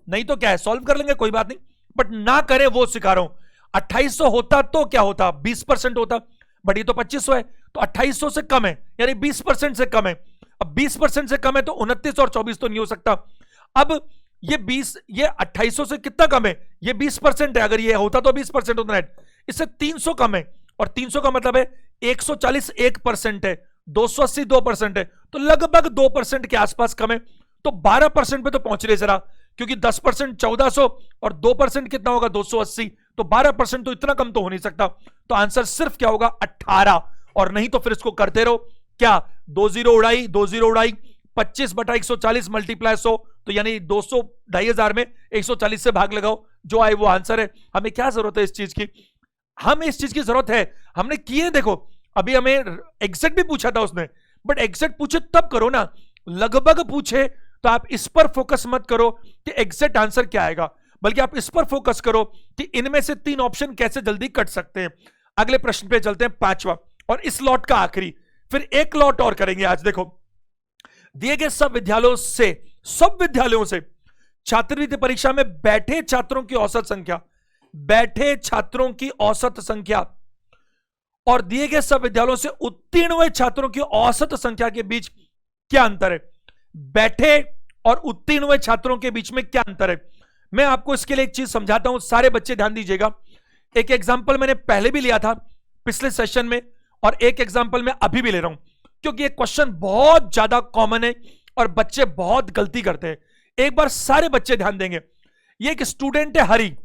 नहीं तो क्या है सॉल्व कर लेंगे, कोई बात नहीं, बट ना करे वो सिखा रहा हूं। 2800 होता तो क्या होता, 20% होता, बट ये तो 2500 है, तो 2800 से कम है, यानी 20% से कम है। अब 20% से कम है तो 29 और 24 तो नहीं हो सकता। अब ये 2800 से कितना कम है, ये 20% है, अगर ये होता तो 20% होता है, इससे 300 कम है, और 300 का मतलब है 140 1% है, 280 2% है, तो लगभग 2% के आसपास कम है। तो 12% पे तो पहुंच रहे जरा, क्योंकि 10% 1400 और 2% कितना होगा 280, तो 12% तो इतना कम तो हो नहीं सकता। तो आंसर सिर्फ क्या होगा 18, और नहीं तो फिर इसको करते रहो, क्या 2 0 उड़ाई 2 0 उड़ाई, 25/140 मल्टीप्लाई 100, तो यानी 200, 2500 में 140 से भाग लगाओ, जो आए वो आंसर है। हमें क्या जरूरत है इस चीज की? हमें इस चीज की जरूरत है, हमने किए। देखो अभी हमें एग्जैक्ट भी पूछा था उसने, बट एग्जैक्ट पूछे तब करो ना, लगभग पूछे तो आप इस पर फोकस मत करो कि एग्जैक्ट आंसर क्या आएगा, बल्कि आप इस पर फोकस करो कि इनमें से 3 ऑप्शन कैसे जल्दी कट सकते हैं। अगले प्रश्न पे चलते हैं, 5वां और इस लॉट का आखिरी, फिर एक लॉट और करेंगे आज। देखो दिए गए सब विद्यालयों से छात्रवृत्ति परीक्षा में बैठे छात्रों की औसत संख्या और दिए गए सब विद्यालयों से उत्तीर्ण हुए छात्रों की औसत संख्या के बीच क्या अंतर है? बैठे और उत्तीर्ण हुए छात्रों के बीच में क्या अंतर है? मैं आपको इसके लिए एक चीज समझाता हूं, सारे बच्चे ध्यान दीजिएगा। एक एग्जांपल मैंने पहले भी लिया था पिछले सेशन में, और एक एग्जांपल मैं अभी भी ले रहा हूं, क्योंकि ये क्वेश्चन बहुत ज्यादा कॉमन है और बच्चे बहुत गलती करते हैं। एक बार सारे बच्चे ध्यान देंगे। ये एक स्टूडेंट है हरि,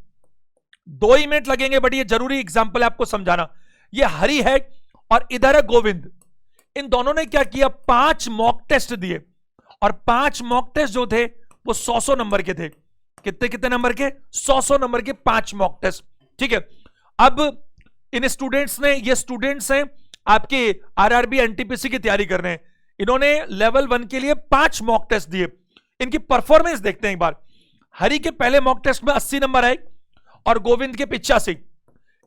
2 ही मिनट लगेंगे, बट ये जरूरी एग्जांपल है आपको समझाना। ये हरि है और इधर है गोविंद। इन दोनों ने क्या किया, 5 मॉक टेस्ट दिए, और 5 मॉक टेस्ट जो थे वो 100 नंबर के थे। कितने नंबर के? 100 नंबर के 5 मॉक टेस्ट। ठीक है, अब इन स्टूडेंट्स ने, ये स्टूडेंट्स हैं आपके आरआरबी एनटीपीसी की तैयारी कर रहे हैं, इन्होंने लेवल 1 के लिए 5 मॉक टेस्ट दिए। इनकी परफॉर्मेंस देखते हैं एक बार। हरि के पहले मॉक टेस्ट में 80 नंबर आए और गोविंद के 85।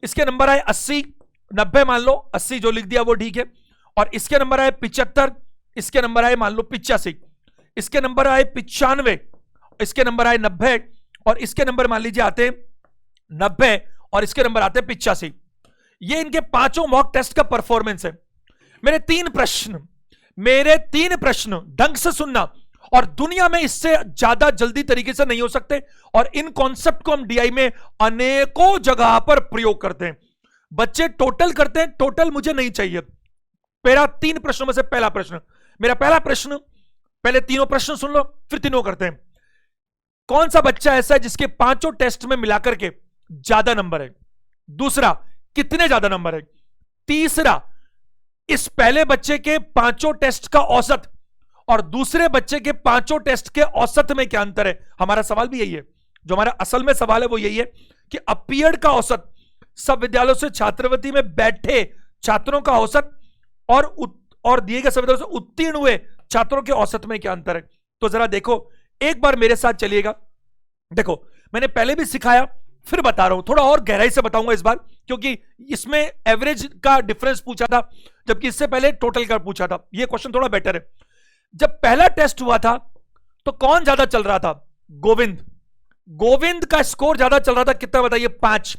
इसके नंबर आए 80, 90 मान लो, 80 जो लिख दिया वो ठीक है, और इसके नंबर आए 75, इसके नंबर आए मान लो 85, इसके नंबर आए 95, इसके नंबर आए 90, और इसके नंबर मान लीजिए आते 90, और इसके नंबर आते 85। ये इनके 5 मॉक टेस्ट का परफॉर्मेंस है। मेरे 3 प्रश्न ढंग से सुनना, और दुनिया में इससे ज्यादा जल्दी तरीके से नहीं हो सकते, और इन कॉन्सेप्ट को हम डीआई में अनेकों जगह पर प्रयोग करते हैं। बच्चे टोटल करते हैं, टोटल मुझे नहीं चाहिए। मेरा 3 प्रश्नों में से पहला प्रश्न, मेरा पहला प्रश्न, पहले तीनों प्रश्न सुन लो फिर तीनों करते हैं। कौन सा बच्चा ऐसा है जिसके 5 टेस्ट में मिलाकर के ज्यादा नंबर है? दूसरा, कितने ज्यादा नंबर है? तीसरा, इस पहले बच्चे के 5 टेस्ट का औसत और दूसरे बच्चे के 5 टेस्ट के औसत में क्या अंतर है? हमारा सवाल भी यही है, जो हमारा असल में सवाल है वो यही है कि अपीयर्ड का औसत, सब विद्यालयों से छात्रवृत्ति में बैठे छात्रों का औसत और दिए गए सब विद्यालयों से उत्तीर्ण हुए छात्रों के औसत में क्या अंतर है। तो जरा देखो, एक बार मेरे साथ चलिएगा। देखो मैंने पहले भी सिखाया, फिर बता रहा हूं, थोड़ा और गहराई से बताऊंगा इस बार, क्योंकि इसमें एवरेज का डिफरेंस पूछा था, जबकि इससे पहले टोटल का पूछा था। यह क्वेश्चन थोड़ा बेटर है। जब पहला टेस्ट हुआ था तो कौन ज्यादा चल रहा था? गोविंद का स्कोर ज्यादा चल रहा था। कितना बताइए? 5।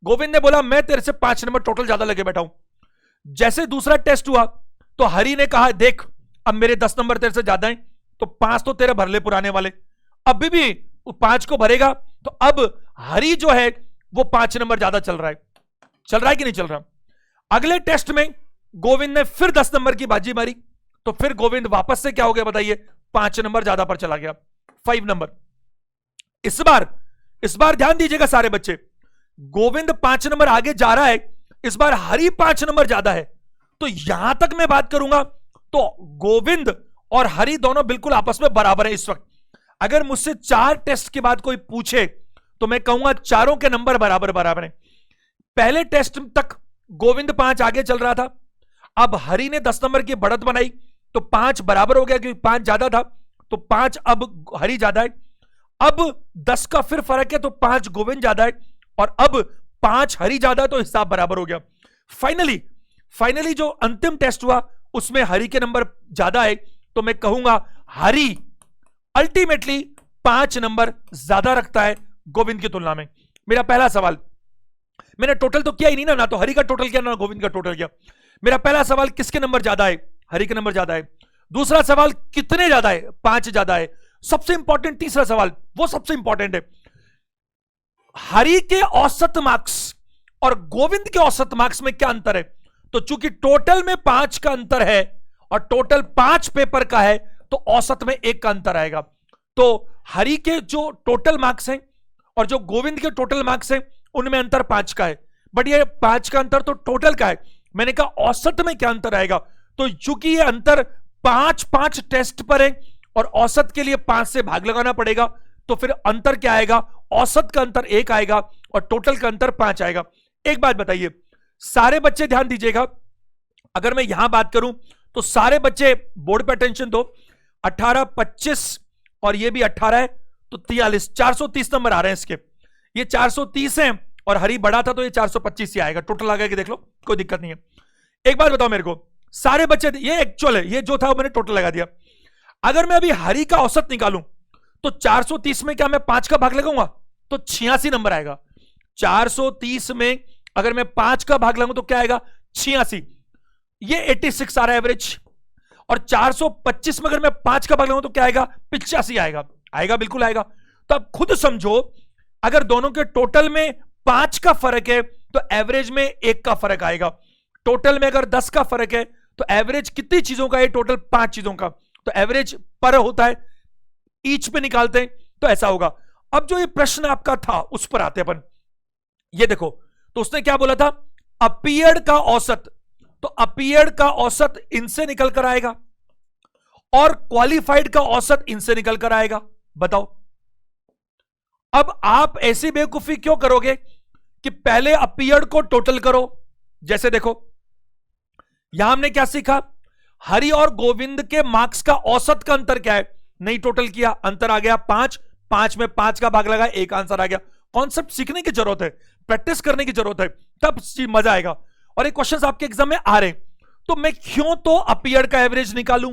गोविंद ने बोला मैं तेरे से 5 नंबर टोटल ज्यादा लगे बैठा हूं। जैसे दूसरा टेस्ट हुआ तो हरि ने कहा देख अब मेरे 10 नंबर तेरे से ज्यादा हैं, तो 5 तो तेरे भर ले पुराने वाले, अभी भी 5 को भरेगा, तो अब हरि जो है वो 5 नंबर ज्यादा चल रहा है कि नहीं चल रहा? अगले टेस्ट में गोविंद ने फिर 10 नंबर की बाजी मारी, तो फिर गोविंद वापस से क्या हो गया बताइए? 5 नंबर ज्यादा पर चला गया, 5 नंबर। इस बार ध्यान दीजिएगा सारे बच्चे, गोविंद 5 नंबर आगे जा रहा है, इस बार हरि 5 नंबर ज्यादा है। तो यहां तक मैं बात करूंगा तो गोविंद और हरि दोनों बिल्कुल आपस में बराबर है इस वक्त। अगर मुझसे 4 टेस्ट के बाद कोई पूछे तो मैं कहूंगा चारों के नंबर बराबर हैं। पहले टेस्ट तक गोविंद 5 आगे चल रहा था, अब हरि ने 10 नंबर की बढ़त बनाई तो 5 बराबर हो गया, क्योंकि 5 ज्यादा था तो 5 अब हरि ज्यादा है। अब 10 का फिर फर्क है तो 5 गोविंद ज्यादा है, और अब 5 हरि ज्यादा है, तो हिसाब बराबर हो गया। फाइनली जो अंतिम टेस्ट हुआ उसमें हरि के नंबर ज्यादा है, तो मैं कहूंगा हरि अल्टीमेटली 5 नंबर ज्यादा रखता है गोविंद की तुलना में। मेरा पहला सवाल, मैंने टोटल तो किया ही नहीं ना तो हरि का टोटल किया ना गोविंद का टोटल किया। मेरा पहला सवाल किसके नंबर ज्यादा है? हरि के नंबर ज्यादा है। दूसरा सवाल कितने ज्यादा है? 5 ज्यादा है। सबसे इंपॉर्टेंट तीसरा सवाल, वो सबसे इंपॉर्टेंट है, हरि के औसत मार्क्स और गोविंद के औसत मार्क्स में क्या अंतर है? तो चूंकि टोटल में 5 का अंतर है और टोटल 5 पेपर का है, तो औसत में 1 का अंतर आएगा। तो हरि के जो टोटल मार्क्स हैं और जो गोविंद के टोटल मार्क्स हैं उनमें अंतर 5 का है, बट ये 5 का अंतर तो टोटल का है। मैंने कहा औसत में क्या अंतर आएगा? तो चूंकि ये अंतर पांच पांच टेस्ट पर है और औसत के लिए 5 से भाग लगाना पड़ेगा, तो फिर अंतर क्या आएगा? औसत का अंतर 1 आएगा और टोटल का अंतर 5 आएगा। एक बात बताइए, सारे बच्चे ध्यान दीजिएगा, अगर मैं यहां बात करूं तो सारे बच्चे बोर्ड पे अटेंशन दो, 18, 25 और ये भी 18 है, तो 43, 430 नंबर आ रहे हैं इसके। ये 430 है और हरी बड़ा था तो ये 425 ही आएगा, टोटल आ गया कि देख लो, कोई दिक्कत नहीं है। एक बात बताओ मेरे को, सारे बच्चे, ये एक्चुअल है, ये जो था वो मैंने टोटल लगा दिया। अगर मैं अभी हरी का औसत निकालूं तो 430 में क्या मैं 5 का भाग लगाऊंगा तो 86 नंबर आएगा। 430 में अगर मैं 5 का भाग लगाऊं तो क्या आएगा? 86। ये 86 आ रहा है एवरेज। और 425 में अगर मैं 5 का भाग लगाऊं तो क्या आएगा? 85 आएगा। आएगा, बिल्कुल आएगा। तो आप खुद समझो, अगर दोनों के टोटल में 5 का फर्क है तो एवरेज में 1 का फर्क आएगा। टोटल में अगर 10 का फर्क है तो एवरेज कितनी चीजों का है? टोटल 5 चीजों का। तो एवरेज पर होता है, ईच पे निकालते हैं तो ऐसा होगा। अब जो ये प्रश्न आपका था उस पर आते अपन। ये देखो, तो उसने क्या बोला था? अपीयर्ड का औसत। तो अपीयर्ड का औसत इनसे निकल कर आएगा और क्वालिफाइड का औसत इनसे निकल कर आएगा। बताओ, अब आप ऐसी बेवकूफी क्यों करोगे कि पहले अपीयर्ड को टोटल करो? जैसे देखो, यहां हमने क्या सीखा? हरि और गोविंद के मार्क्स का औसत का अंतर क्या है? नहीं टोटल किया, अंतर आ गया 5। 5 में 5 का भाग लगा, 1 आंसर आ गया। कॉन्सेप्ट सीखने की जरूरत है, प्रैक्टिस करने की जरूरत है, तब मजा आएगा। और ये क्वेश्चंस आपके एग्जाम में आ रहे हैं, तो मैं क्यों तो अपीयर्ड का एवरेज निकालूं,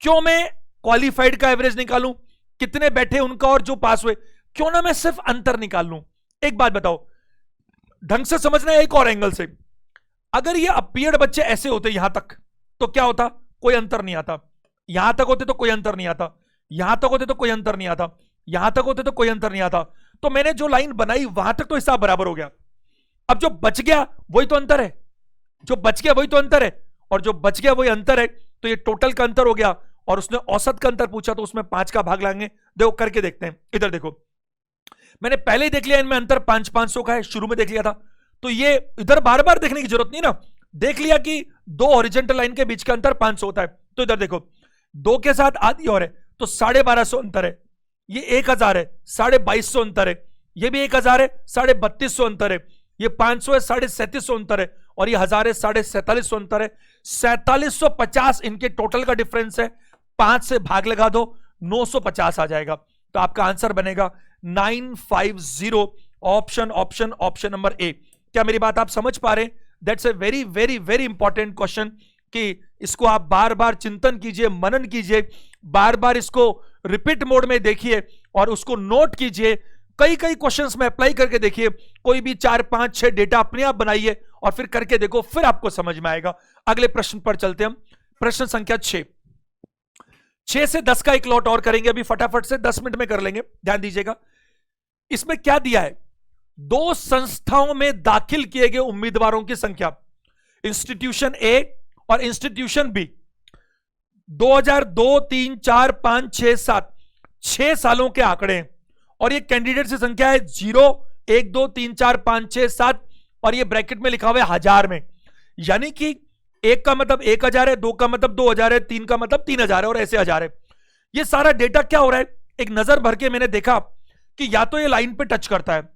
क्यों मैं क्वालिफाइड का एवरेज निकालूं, कितने बैठे उनका और जो पास हुए, क्यों ना मैं सिर्फ अंतर निकाल लूं? एक बात बताओ, ढंग से समझना है एक और एंगल से। अगर ये अपीयर्ड बच्चे ऐसे होते यहां तक तो क्या होता? कोई अंतर नहीं आता। यहां तक होते तो कोई अंतर नहीं आता, यहां तक होते तो कोई अंतर नहीं आता, यहां तक होते तो कोई अंतर नहीं आता। तो मैंने जो लाइन बनाई वहां तक तो हिसाब बराबर हो गया। अब जो बच गया वही तो अंतर है, जो बच गया वही तो अंतर है, और जो बच गया वही अंतर है। तो ये टोटल का अंतर हो गया और उसने औसत का अंतर पूछा तो उसमें 5 का भाग लाएंगे। देखो करके देखते हैं। इधर देखो, मैंने पहले ही देख लिया इनमें अंतर 500 का है, शुरू में देख लिया था। तो ये इधर बार बार देखने की जरूरत नहीं ना, देख लिया कि 2 हॉरिजॉन्टल लाइन के बीच का अंतर 500 होता है। तो इधर देखो, 2 के साथ आधी और है तो 1250 अंतर है। ये 1000 है, 2250 अंतर है। ये भी 1000 है, 3250 अंतर है। ये 500 है, 3750 अंतर है। और ये 1000 है, 4750 अंतर है। 4750 इनके टोटल का डिफरेंस है। 5 से भाग लगा दो, 950 आ जाएगा। तो आपका आंसर बनेगा 950। Option option option number A. क्या मेरी बात आप समझ पा रहे हैं? That's a very very very important question, कि इसको आप बार बार चिंतन कीजिए, मनन कीजिए, बार बार इसको रिपीट मोड में देखिए और उसको नोट कीजिए। कई कई क्वेश्चंस में अप्लाई करके देखिए, कोई भी 4, 5, 6 डेटा अपने आप बनाइए और फिर करके देखो, फिर आपको समझ में आएगा। अगले प्रश्न पर चलते हम। प्रश्न संख्या 6 से 10 का एक लॉट और करेंगे, अभी फटाफट से 10 मिनट में कर लेंगे। ध्यान दीजिएगा, इसमें क्या दिया है? 2 संस्थाओं में दाखिल किए गए उम्मीदवारों की संख्या, इंस्टीट्यूशन ए और इंस्टीट्यूशन बी, 2002, 3, 4, 5, 6, 7, 6 सालों के आंकड़े हैं। और ये कैंडिडेट की संख्या है 0, 1, 2, 3, 4, 5, 6, 7 और ये ब्रैकेट में लिखा हुआ है 1000 में। यानी कि 1 का मतलब 1000 है, 2 का मतलब 2000 है, 3 का मतलब 3000 है और ऐसे 1000 है। ये सारा डेटा क्या हो रहा है? एक नजर भर के मैंने देखा कि या तो ये लाइन पे टच करता है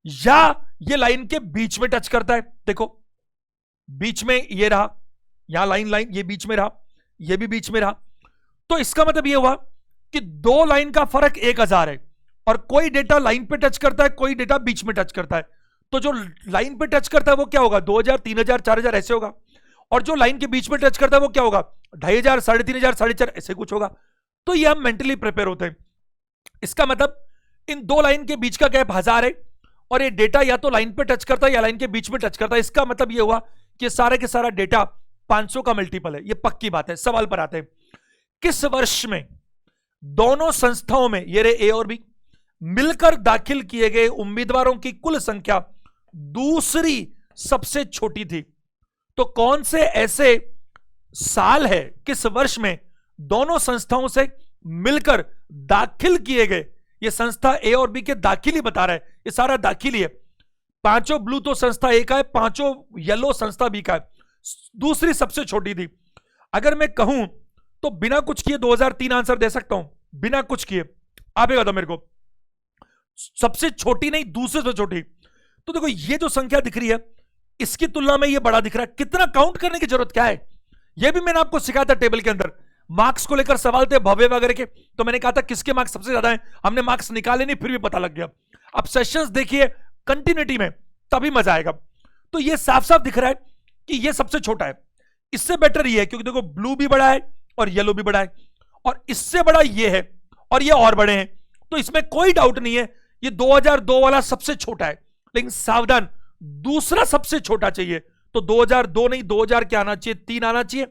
या ये लाइन के बीच में टच करता है। देखो, बीच में ये रहा, यहां लाइन ये बीच में रहा, ये भी बीच में रहा। तो इसका मतलब ये हुआ कि 2 लाइन का फर्क 1000 है और कोई डेटा लाइन पे टच करता है, कोई डेटा बीच में टच करता है। तो जो लाइन पे टच करता है वो क्या होगा? 2000, 3000, 4000 ऐसे होगा। और जो लाइन के बीच में टच करता है वो क्या होगा? 2500, 3500, 4.5 ऐसे कुछ होगा। तो ये हम मेंटली प्रिपेयर होते हैं। इसका मतलब इन 2 लाइन के बीच का गैप 1000 है और ये डेटा या तो लाइन पे टच करता है या लाइन के बीच में टच करता है। इसका मतलब ये हुआ कि सारा के सारा डेटा 500 का मल्टीपल है। ये पक्की बात है। सवाल पर आते हैं, किस वर्ष में दोनों संस्थाओं में, ये रहे ए और बी, मिलकर दाखिल किए गए उम्मीदवारों की कुल संख्या दूसरी सबसे छोटी थी? तो कौन से ऐसे साल है, किस वर्ष में दोनों संस्थाओं से मिलकर दाखिल किए गए? ये संस्था ए और बी के दाखिल ही बता रहा है, ये सारा दाखिल ही है। 5 ब्लू तो संस्था ए का है, 5 येलो संस्था बी का है, दूसरी सबसे छोटी थी। अगर मैं कहूं तो बिना कुछ किए 2003 आंसर दे सकता हूं, बिना कुछ किए। आप ये बताओ मेरे को, सबसे छोटी नहीं दूसरे से छोटी। तो देखो ये जो संख्या दिख रही है इसकी तुलना में ये बड़ा दिख रहा है, कितना काउंट करने की जरूरत क्या है? ये भी मैंने आपको सिखाया था टेबल के अंदर, मार्क्स को लेकर सवाल थे भव्य वगैरह के, तो मैंने कहा था किसके मार्क्स सबसे ज्यादा हैं, हमने मार्क्स निकाले नहीं फिर भी पता लग गया। अब सेशंस देखिए कंटिन्यूटी में, तभी मजा आएगा। तो ये साफ साफ दिख रहा है कि ये सबसे छोटा है, इससे बेटर ये है क्योंकि देखो ब्लू भी बड़ा है और येलो भी बड़ा है, और इससे बड़ा ये है और ये और बड़े हैं, तो इसमें कोई डाउट नहीं है ये 2002 वाला सबसे छोटा है। लेकिन सावधान, दूसरा सबसे छोटा चाहिए, तो 2002 नहीं 2000 क्या आना चाहिए, 3 आना चाहिए।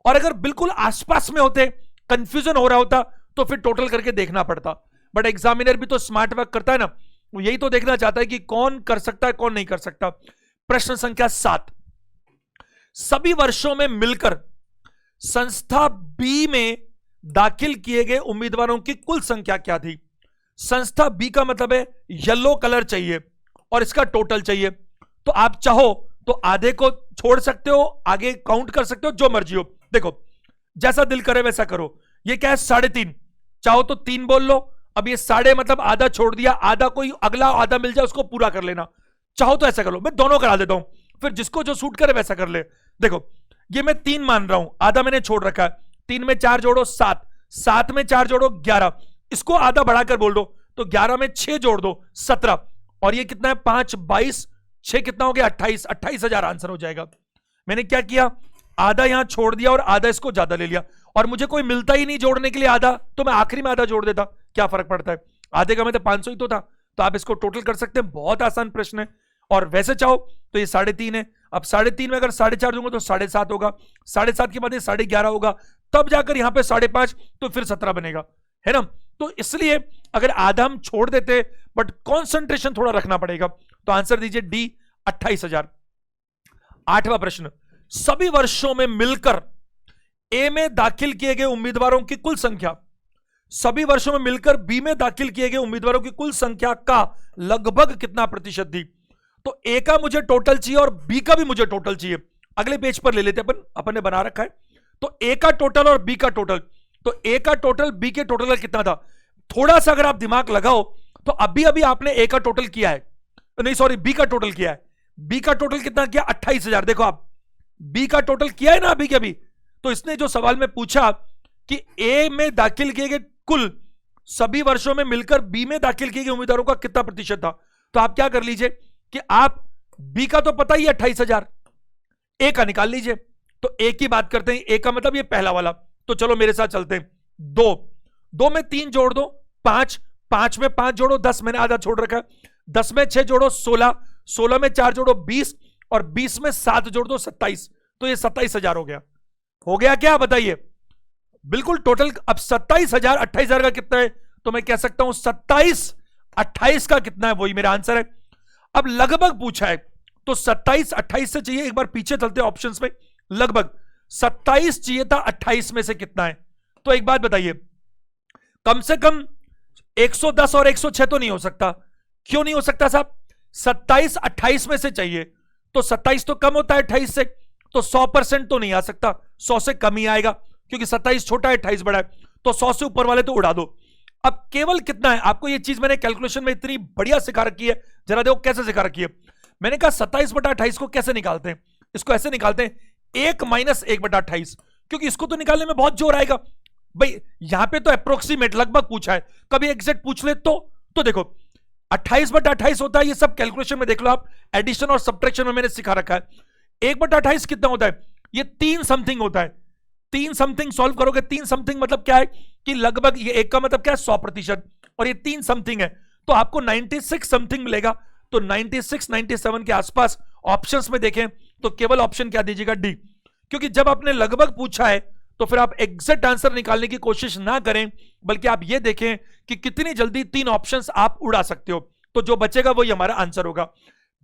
और अगर बिल्कुल आसपास में होते, कंफ्यूजन हो रहा होता, तो फिर टोटल करके देखना पड़ता। बट एग्जामिनर भी तो स्मार्ट वर्क करता है ना, वो यही तो देखना चाहता है कि कौन कर सकता है कौन नहीं कर सकता। प्रश्न संख्या 7, सभी वर्षों में मिलकर संस्था बी में दाखिल किए गए उम्मीदवारों की कुल संख्या क्या थी? संस्था बी का मतलब है येलो कलर चाहिए और इसका टोटल चाहिए। तो आप चाहो तो आधे को छोड़ सकते हो, आगे काउंट कर सकते हो, जो मर्जी हो। देखो जैसा दिल करे वैसा करो। ये क्या है 3.5, चाहो तो 3 बोल लो। अब ये 3.5 मतलब आधा छोड़ दिया, आधा कोई अगला आधा मिल जाए उसको पूरा कर लेना, चाहो तो ऐसा कर लो। मैं दोनों करा देता हूं, फिर जिसको जो सूट करे वैसा कर ले। देखो ये मैं 3 मान रहा हूं, आधा मैंने छोड़ रखा है। 3 में 4 जोड़ो 7, 7 में 4 जोड़ो 11, इसको आधा बढ़ाकर बोल दो तो 11 में 6 जोड़ दो 17, और ये कितना है 5 22, 6 कितना हो गया 28, 28,000 आंसर हो जाएगा। मैंने क्या किया, आधा यहां छोड़ दिया और आधा इसको ज्यादा ले लिया, और मुझे कोई मिलता ही नहीं जोड़ने के लिए आधा, तो मैं आखिरी में आधा जोड़ देता, क्या फर्क पड़ता है। आधे का मतलब 500 ही तो था, तो आप इसको टोटल कर सकते हैं। बहुत आसान प्रश्न है। और वैसे चाहो तो ये 3.5 है, अब 3.5 में अगर 4.5 दूंगा तो 7.5 होगा, 7.5 के बाद ये 11.5 होगा, तब जाकर यहां पे 5.5, तो फिर 17 बनेगा, है ना। तो इसलिए अगर आधा हम छोड़ देते, बट कॉन्सेंट्रेशन थोड़ा रखना पड़ेगा, तो आंसर दीजिए डी 28,000। 8वां प्रश्न, सभी वर्षों में मिलकर ए में दाखिल किए गए उम्मीदवारों की कुल संख्या, सभी वर्षों में मिलकर बी में दाखिल किए गए उम्मीदवारों की कुल संख्या का लगभग कितना प्रतिशत थी? तो ए का मुझे टोटल चाहिए और बी का भी मुझे टोटल चाहिए। अगले पेज पर ले लेते अपन ने बना रखा है। तो ए का टोटल और बी का टोटल, तो ए का टोटल बी के टोटल का कितना था? थोड़ा सा अगर आप दिमाग लगाओ तो अभी अभी आपने ए का टोटल किया है, नहीं सॉरी बी का टोटल किया है। बी का टोटल कितना किया? 28,000। देखो आप बी का टोटल किया है ना अभी के अभी। तो इसने जो सवाल में पूछा कि ए में दाखिल किए गए कुल सभी वर्षों में मिलकर बी में दाखिल किए गए उम्मीदवारों का कितना प्रतिशत था, तो आप क्या कर लीजिए कि आप बी का तो पता ही है 28,000, ए का निकाल लीजिए। तो ए की बात करते हैं, ए का मतलब ये पहला वाला, तो चलो मेरे साथ चलते हैं। 2 में 3 जोड़ दो 5, 5 में 5 जोड़ो 10, मैंने आधा छोड़ रखा है। 10 में 6 जोड़ो 16, 16 में 4 जोड़ो 20, और 20 में 7 जोड़ दो 27, तो ये 27,000 हो गया। हो गया क्या बताइए? बिल्कुल टोटल। अब 27,000 28,000 का कितना है, तो मैं कह सकता हूं 27 28 का कितना है, वही मेरा आंसर है। अब लगभग पूछा है तो 27 28 से चाहिए, एक बार पीछे चलते हैं ऑप्शंस में। लगभग 27 चाहिए था, 28 में से कितना है? तो एक बात बताइए, कम से कम 110 और 106 तो नहीं हो सकता। क्यों नहीं हो सकता साहब? 27 28 में से चाहिए, तो 27 तो कम होता है 28 से, तो 100% तो नहीं आ सकता, 100 से कम ही आएगा, क्योंकि 27 छोटा है 28 बड़ा है, तो 100 से ऊपर वाले तो उड़ा दो। अब केवल कितना है, आपको ये चीज मैंने कैलकुलेशन में इतनी बढ़िया सिखा रखी है, जरा देखो कैसे सिखा रखी है। मैंने कहा 27/28 को कैसे निकालते हैं, इसको ऐसे निकालते हैं 1 - 1/28, क्योंकि इसको तो निकालने में बहुत जोर आएगा भाई। यहां पे तो अप्रोक्सीमेट लगभग पूछा है, कभी एग्जैक्ट पूछ ले तो देखो 28/28 होता है, ये सब कैलकुलेशन में देख लो आप, एडिशन और सब्ट्रैक्शन में मैंने सिखा रखा है। 1/28 कितना होता है? ये 3 समथिंग होता है। 3 समथिंग सॉल्व करोगे, 3 समथिंग मतलब क्या है कि लगभग, ये 1 का मतलब क्या है 100%, और ये 3 समथिंग है, तो आपको 96 समथिंग मिलेगा। तो 96 97 के आसपास ऑप्शंस में देखें तो केवल ऑप्शन क्या दीजिएगा? डी। क्योंकि जब आपने लगभग पूछा है तो फिर आप एग्जैक्ट आंसर निकालने की कोशिश ना करें, बल्कि आप ये देखें कि कितनी जल्दी 3 ऑप्शंस आप उड़ा सकते हो, तो जो बचेगा वही हमारा आंसर होगा।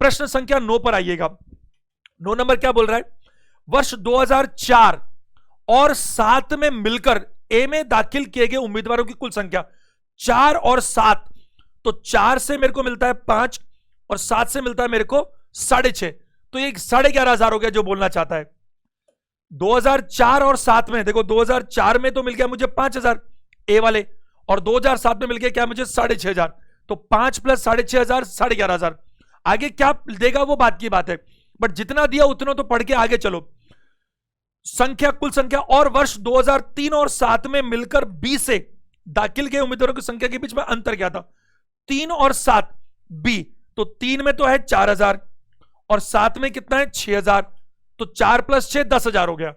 प्रश्न संख्या 9 पर आइएगा। 9 नंबर क्या बोल रहा है? वर्ष 2004 और 7 में मिलकर ए में दाखिल किए गए उम्मीदवारों की कुल संख्या, 4 और 7, तो 4 से मेरे को मिलता है 5 और 7 से मिलता है मेरे को 6.5, तो ये 11,500 हो गया जो बोलना चाहता है। 2004 और 7 में देखो, 2004 में तो मिल गया मुझे 5000 ए वाले, और 2007 में मिल गया क्या मुझे 6500, तो 5 प्लस 6500 11,500। आगे क्या देगा वो बात की बात है, बट जितना दिया उतना तो पढ़ के आगे चलो। संख्या, कुल संख्या और वर्ष 2003 और 7 में मिलकर 20 से दाखिल के उम्मीदवारों की संख्या के बीच में अंतर क्या था? 3 और 7 बी, तो 3 में तो है 4000 और 7 में कितना है 6000, तो 4 प्लस 6 10,000 हो गया,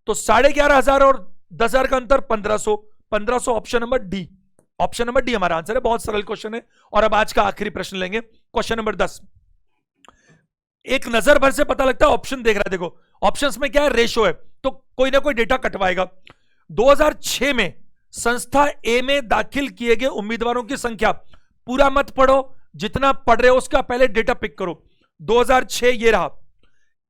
तो 11,500 और 10,000 का अंतर 1500। 1500 option number D, option number D हमारा आंसर है। बहुत सरल क्वेश्चन है। और अब आज का आखिरी प्रश्न लेंगे, क्वेश्चन नंबर 10। एक नजर भर से पता लगता है, ऑप्शन देख रहा है, देखो ऑप्शंस में क्या है, रेशो है, तो कोई ना कोई डेटा कटवाएगा। 2006 में संस्था ए में दाखिल किए गए उम्मीदवारों की संख्या, पूरा मत पढ़ो, जितना पढ़ रहे हो उसका पहले डेटा पिक करो। 2006 ये रहा,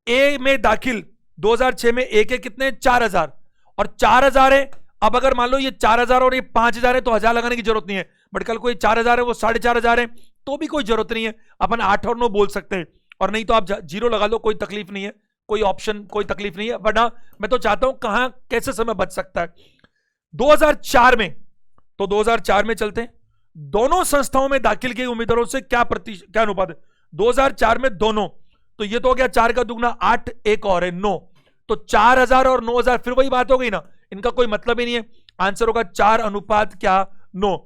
ए में दाखिल 2006 में ए के कितने 4000 और 4000 है। अब अगर मान लो ये 4000 और ये 5000 है तो 1000 लगाने की जरूरत नहीं है, बट कल कोई 4000 है वो 4500 है तो भी कोई जरूरत नहीं है, अपन 8 और 9 बोल सकते हैं, और नहीं तो आप 0 लगा लो, कोई तकलीफ नहीं है, कोई ऑप्शन कोई तकलीफ नहीं है। बट हाँ, मैं तो चाहता हूं कहां कैसे समय बच सकता है। 2004 में, तो 2004 में चलते हैं, दोनों संस्थाओं में दाखिल किए उम्मीदवारों से क्या अनुपात है? 2004 में दोनों, तो ये तो हो गया 4 का दुगना 8, एक और है 9, तो 4000 और 9000 फिर वही बात हो गई ना, इनका कोई मतलब ही नहीं है। आंसर होगा 4:9।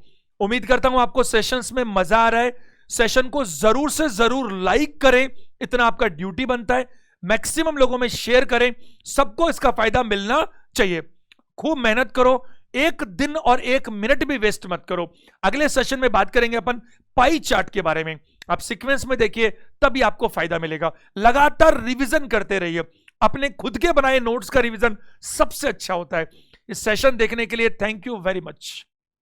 उम्मीद करता हूं आपको सेशंस में मजा आ रहा है। सेशन को जरूर से जरूर लाइक करें, इतना आपका ड्यूटी बनता है। मैक्सिमम लोगों में शेयर करें, सबको इसका फायदा मिलना चाहिए। खूब मेहनत करो, एक दिन और एक मिनट भी वेस्ट मत करो। अगले सेशन में बात करेंगे अपन पाई चार्ट के बारे में, आप सीक्वेंस में देखिए तभी आपको फायदा मिलेगा। लगातार रिवीजन करते रहिए, अपने खुद के बनाए नोट्स का रिवीजन सबसे अच्छा होता है। इस सेशन देखने के लिए थैंक यू वेरी मच।